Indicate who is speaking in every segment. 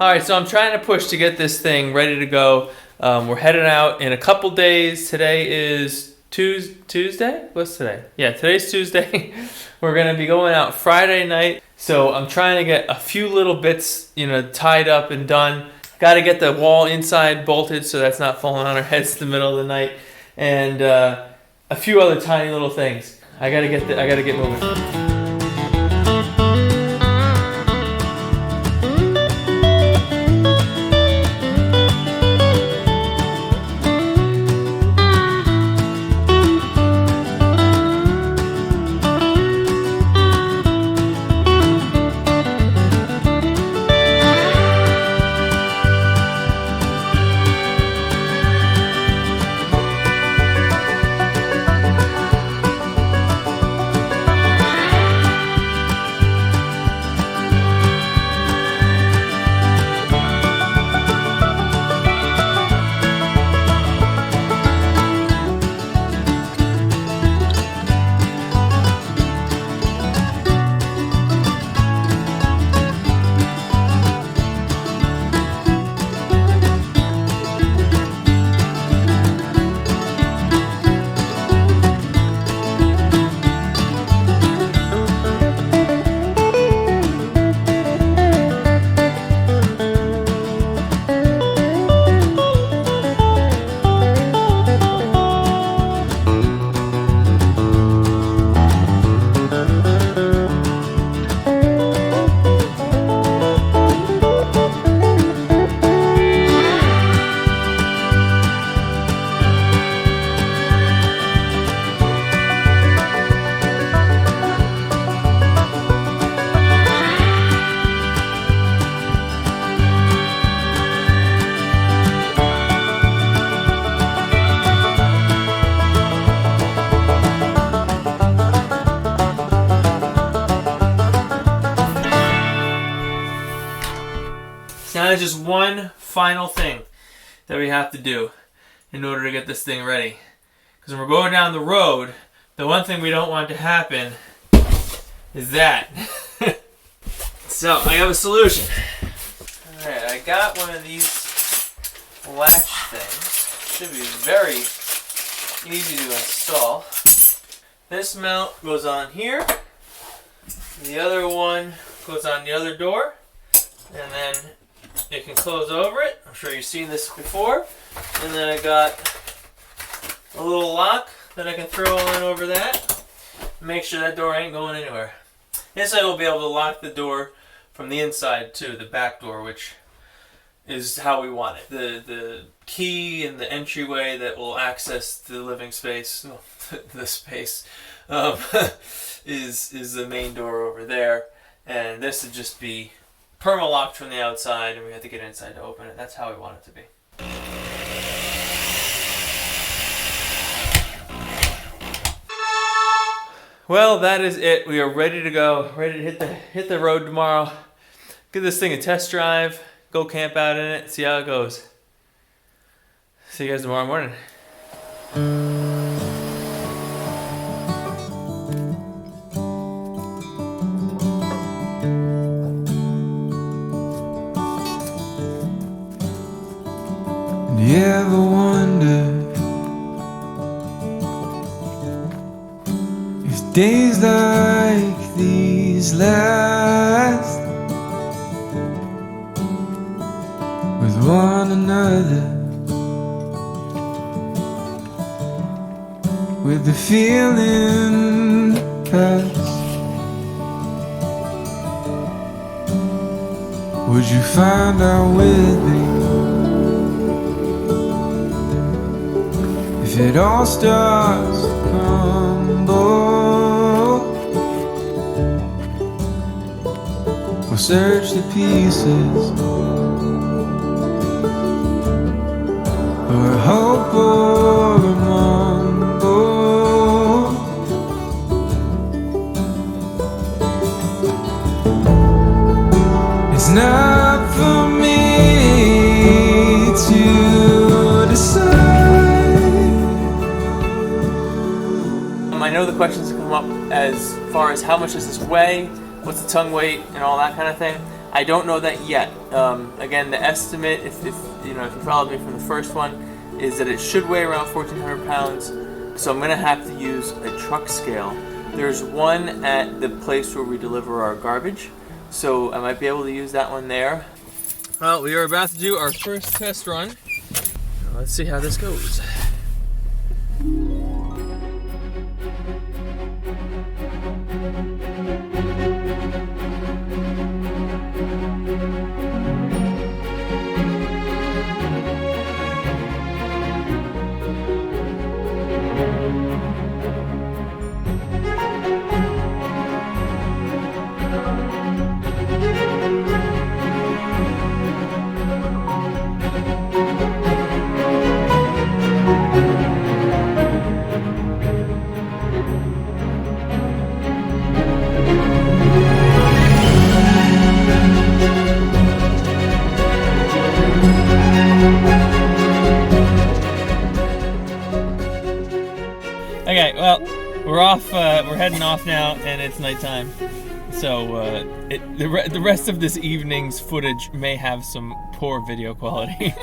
Speaker 1: Alright, so I'm trying to push to get this thing ready to go. We're heading out in a couple days. Today is Tuesday? What's today? Yeah, today's Tuesday. We're going to be going out Friday night. So I'm trying to get a few little bits, tied up and done. Got to get the wall inside bolted so that's not falling on our heads in the middle of the night. And a few other tiny little things. I got to get moving. Now there's just one final thing that we have to do in order to get this thing ready. Because when we're going down the road, the one thing we don't want to happen is that. So I have a solution. Alright, I got one of these latch things. Should be very easy to install. This mount goes on here. The other one goes on the other door. And then it can close over it. I'm sure you've seen this before. And then I got a little lock that I can throw on over that. Make sure that door ain't going anywhere. This way we'll be able to lock the door from the inside too, the back door, which is how we want it. The key and the entryway that will access the living space, the space, is the main door over there. And this would just be perma-locked from the outside, and we have to get inside to open it. That's how we want it to be. Well, that is it. We are ready to go. Ready to hit the road tomorrow. Give this thing a test drive. Go camp out in it. See how it goes. See you guys tomorrow morning.
Speaker 2: You ever wonder if days like these last with one another, with the feeling past? Would you find out with me if it all starts to crumble? We'll search the pieces for a hope or a mumble. It's not for me to decide.
Speaker 1: I know the questions that come up as far as how much does this weigh, what's the tongue weight, and all that kind of thing. I don't know that yet. Again, the estimate, if you followed me from the first one, is that it should weigh around 1,400 pounds. So I'm gonna have to use a truck scale. There's one at the place where we deliver our garbage, so I might be able to use that one there. Well, we are about to do our first test run. Let's see how this goes. Okay, well, we're off. We're heading off now, and it's nighttime. So the rest of this evening's footage may have some poor video quality.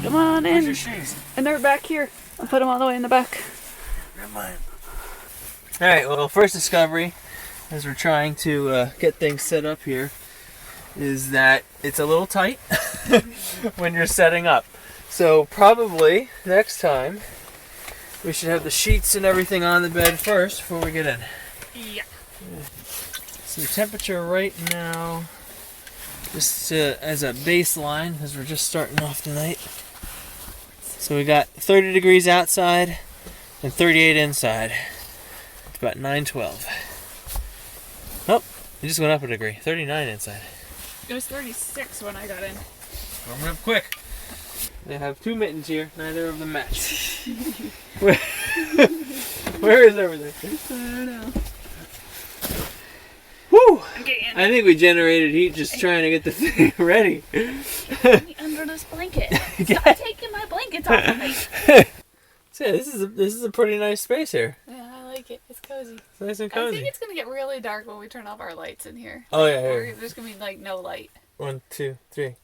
Speaker 3: Come on in.
Speaker 1: Where's your shoes?
Speaker 3: And they're back here. I'll put them all the way in the back.
Speaker 1: Grab mine. Alright, well, first discovery, as we're trying to get things set up here, is that it's a little tight when you're setting up. So probably next time we should have the sheets and everything on the bed first before we get in.
Speaker 3: Yeah.
Speaker 1: So temperature right now, just as a baseline, because we're just starting off tonight. So we got 30 degrees outside and 38 inside. It's about 9:12. Oh, it just went up a degree. 39 inside.
Speaker 3: It was 36 when I got in.
Speaker 1: Warming up quick. They have two mittens here. Neither of them match. Where is everything?
Speaker 3: I don't know.
Speaker 1: Whew!
Speaker 3: I'm getting in.
Speaker 1: I think we generated heat just trying to get the thing ready.
Speaker 3: Get me under this blanket. Stop taking my blankets off of me.
Speaker 1: So yeah, this is a pretty nice space here.
Speaker 3: Yeah, I like it. It's cozy.
Speaker 1: It's nice and
Speaker 3: I
Speaker 1: cozy.
Speaker 3: think it's gonna get really dark when we turn off our lights in here.
Speaker 1: Oh yeah,
Speaker 3: Or
Speaker 1: here.
Speaker 3: there's gonna be like no light.
Speaker 1: 1, 2, 3.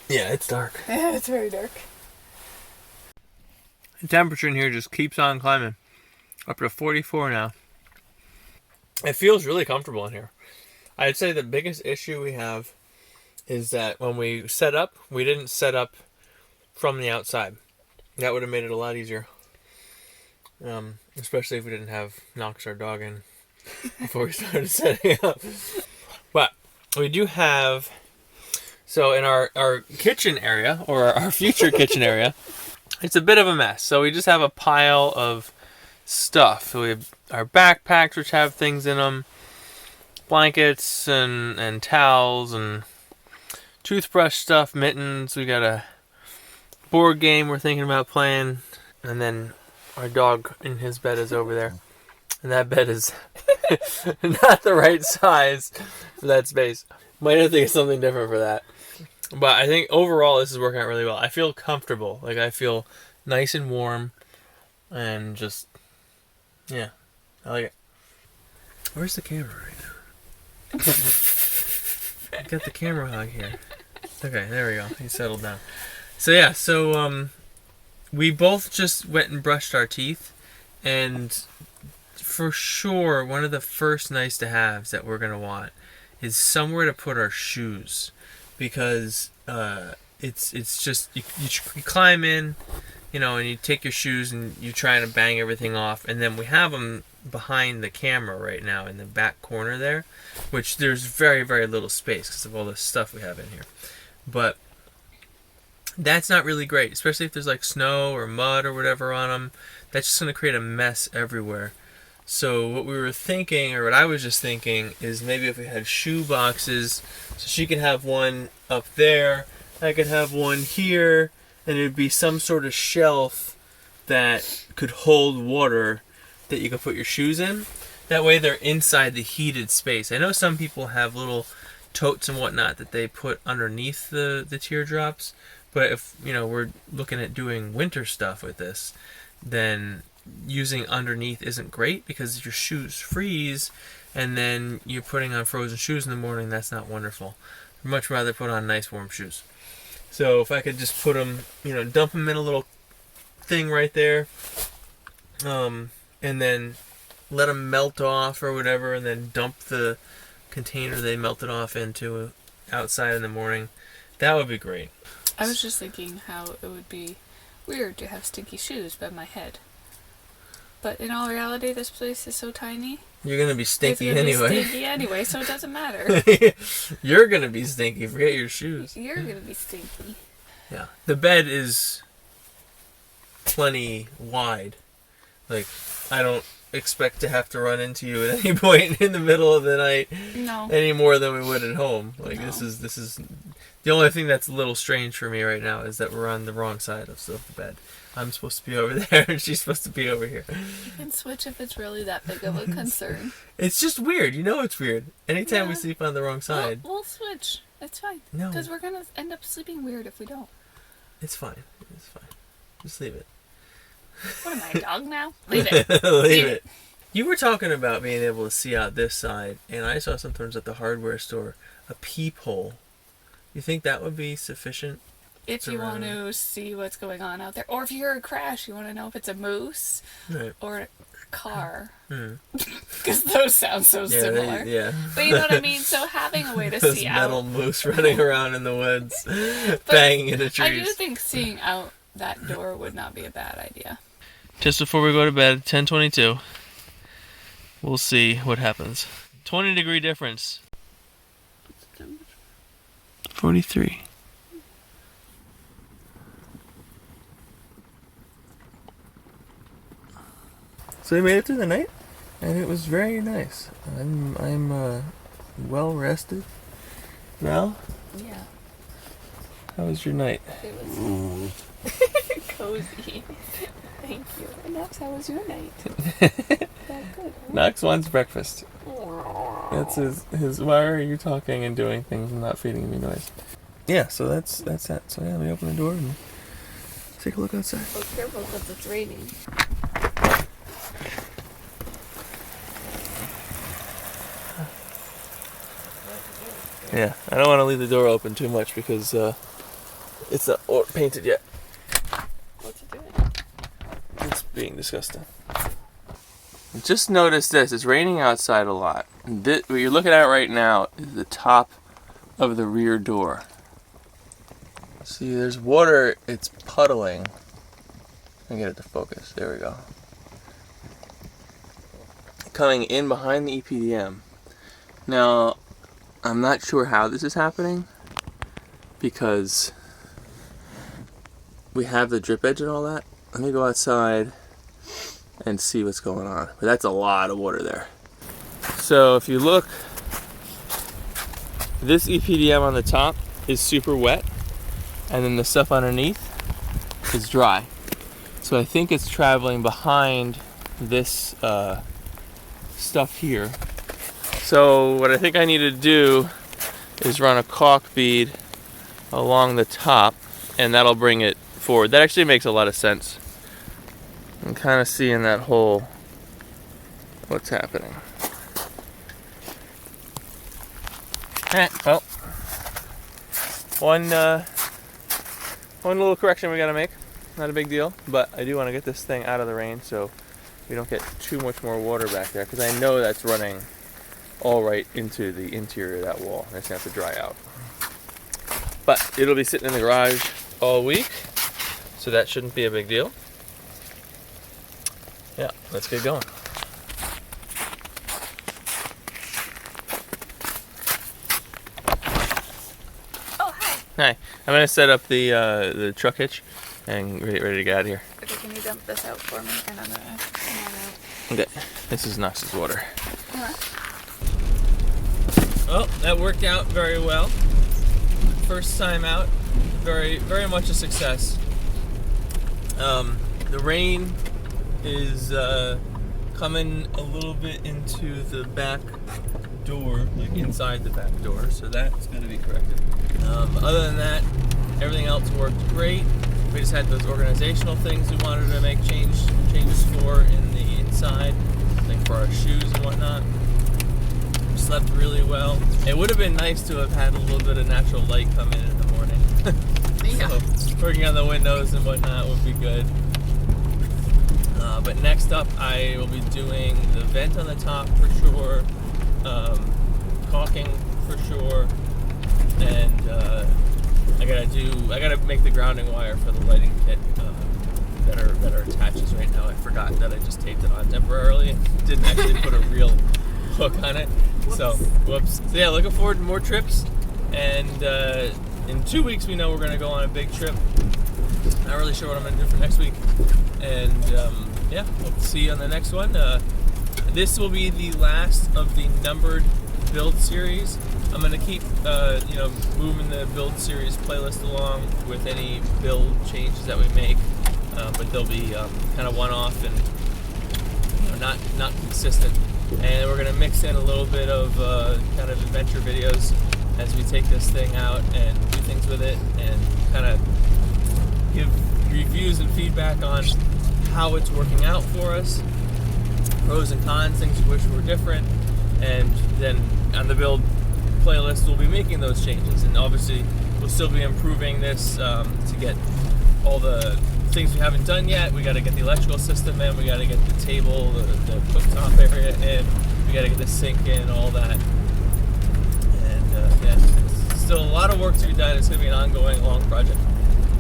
Speaker 1: Yeah, it's dark.
Speaker 3: Yeah, it's very dark.
Speaker 1: The temperature in here just keeps on climbing. Up to 44 now. It feels really comfortable in here. I'd say the biggest issue we have is that when we set up, we didn't set up from the outside. That would have made it a lot easier. Especially if we didn't have Knox, our dog, in before we started setting up. But we do have, so in our kitchen area, or our future kitchen area, it's a bit of a mess. So we just have a pile of stuff. So we have our backpacks, which have things in them, blankets and towels and toothbrush stuff, mittens. We got a board game we're thinking about playing, and then our dog in his bed is over there, and that bed is not the right size for that space. Might have to think of something different for that. But I think overall this is working out really well. I feel comfortable. Like, I feel nice and warm, and just, yeah, I like it. Where's the camera right now? I got the camera hog here. Okay, there we go. He settled down. So yeah, we both just went and brushed our teeth, and for sure one of the first nice to haves that we're gonna want is somewhere to put our shoes, because it's just you climb in, and you take your shoes and you try to bang everything off, and then we have them behind the camera right now in the back corner there, which there's very, very little space because of all the stuff we have in here. But that's not really great, especially if there's like snow or mud or whatever on them. That's just going to create a mess everywhere. So what we were thinking, or what I was just thinking, is maybe if we had shoe boxes, so she could have one up there, I could have one here, and it would be some sort of shelf that could hold water that you could put your shoes in. That way they're inside the heated space. I know some people have little totes and whatnot that they put underneath the teardrops, but if we're looking at doing winter stuff with this, then using underneath isn't great, because your shoes freeze and then you're putting on frozen shoes in the morning. That's not wonderful. I'd much rather put on nice warm shoes. So if I could just put them, dump them in a little thing right there, and then let them melt off or whatever, and then dump the container they melted off into outside in the morning, that would be great.
Speaker 3: I was just thinking how it would be weird to have stinky shoes by my head. But in all reality, this place is so tiny.
Speaker 1: You're going to be stinky
Speaker 3: it's
Speaker 1: anyway.
Speaker 3: Be stinky anyway, so it doesn't matter.
Speaker 1: You're going to be stinky. Forget your shoes.
Speaker 3: You're going to be stinky.
Speaker 1: Yeah. The bed is plenty wide. Like, I don't expect to have to run into you at any point in the middle of the night.
Speaker 3: No.
Speaker 1: Any more than we would at home. Like,
Speaker 3: No.
Speaker 1: This is the only thing that's a little strange for me right now is that we're on the wrong side of the bed. I'm supposed to be over there and she's supposed to be over here.
Speaker 3: You can switch if it's really that big of a concern.
Speaker 1: It's just weird. It's weird. Anytime we
Speaker 3: Yeah.
Speaker 1: sleep on the wrong side.
Speaker 3: We'll switch. It's fine.
Speaker 1: No.
Speaker 3: Because we're going to end up sleeping weird if we don't.
Speaker 1: It's fine. It's fine. Just leave it.
Speaker 3: What am I, a dog now? Leave it.
Speaker 1: Leave it. You were talking about being able to see out this side, and I saw sometimes at the hardware store a peephole. You think that would be sufficient?
Speaker 3: If you want to see what's going on out there. Or if you hear a crash, you want to know if it's a moose or a car. Because those sound so similar.
Speaker 1: Yeah.
Speaker 3: But you know what I mean? So having a way to
Speaker 1: Those
Speaker 3: see
Speaker 1: metal
Speaker 3: out.
Speaker 1: moose running around in the woods, banging into trees.
Speaker 3: I do think seeing out that door would not be a bad idea.
Speaker 1: Just before we go to bed, 10:22. We'll see what happens. 20-degree difference. 43. So we made it through the night, and it was very nice. I'm well rested. Val,
Speaker 3: Yeah.
Speaker 1: how was your night?
Speaker 3: It was cozy. Thank you. And Knox, how was your night? That good.
Speaker 1: Knox wants breakfast. That's his. Why are you talking and doing things and not feeding me noise? Yeah, so that's that. So yeah, let me open the door and take a look outside.
Speaker 3: Oh, careful because it's raining.
Speaker 1: Yeah, I don't want to leave the door open too much because it's not painted yet.
Speaker 3: What's it doing?
Speaker 1: It's being disgusting. Just notice this. It's raining outside a lot. What you're looking at right now is the top of the rear door. See, there's water. It's puddling. Let me get it to focus. There we go. Coming in behind the EPDM. Now, I'm not sure how this is happening because we have the drip edge and all that. Let me go outside and see what's going on. But that's a lot of water there. So if you look, this EPDM on the top is super wet, and then the stuff underneath is dry. So I think it's traveling behind this stuff here. So what I think I need to do is run a caulk bead along the top, and that'll bring it forward. That actually makes a lot of sense. I'm kind of seeing that whole what's happening. Well, one little correction we gotta make. not a big deal, but I do want to get this thing out of the rain so we don't get too much more water back there, because I know that's running all right into the interior of that wall. It's going to have to dry out. But it'll be sitting in the garage all week, so that shouldn't be a big deal. Yeah, let's get going.
Speaker 3: Oh, hi.
Speaker 1: Hi, I'm going to set up the truck hitch and get ready to get out of here.
Speaker 3: Okay, can you dump this out for me? And I'm gonna
Speaker 1: Okay, this is Knox's water.
Speaker 3: uh
Speaker 1: Well, that worked out very well. First time out, very much a success. The rain is coming a little bit into the back door, like inside the back door, so that's going to be corrected. Other than that, everything else worked great. We just had those organizational things we wanted to make changes for in the inside, like for our shoes and whatnot. Slept really well. It would have been nice to have had a little bit of natural light come in the morning.
Speaker 3: Yeah.
Speaker 1: So working on the windows and whatnot would be good. But next up, I will be doing the vent on the top for sure, caulking for sure, and I gotta make the grounding wire for the lighting kit that are attaches right now. I forgot that I just taped it on temporarily. Didn't actually put a real hook on it. So, whoops. So yeah, looking forward to more trips. And in 2 weeks, we know we're gonna go on a big trip. Not really sure what I'm gonna do for next week. And yeah, we'll see you on the next one. This will be the last of the numbered build series. I'm gonna keep moving the build series playlist along with any build changes that we make, but they'll be kind of one-off and not consistent. And we're gonna mix in a little bit of kind of adventure videos as we take this thing out and do things with it, and kind of give reviews and feedback on how it's working out for us, pros and cons, things we wish were different, and then on the build playlist we'll be making those changes, and obviously we'll still be improving this to get all the things we haven't done yet. We got to get the electrical system in, we got to get the table, the cooktop area in, we got to get the sink in, all that. And yeah, still a lot of work to be done. It's going to be an ongoing long project.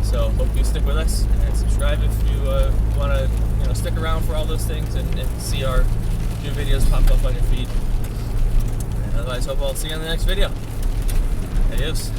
Speaker 1: So hope you stick with us and subscribe if you want to stick around for all those things and see our new videos pop up on your feed. And otherwise, hope I'll see you on the next video. Adios.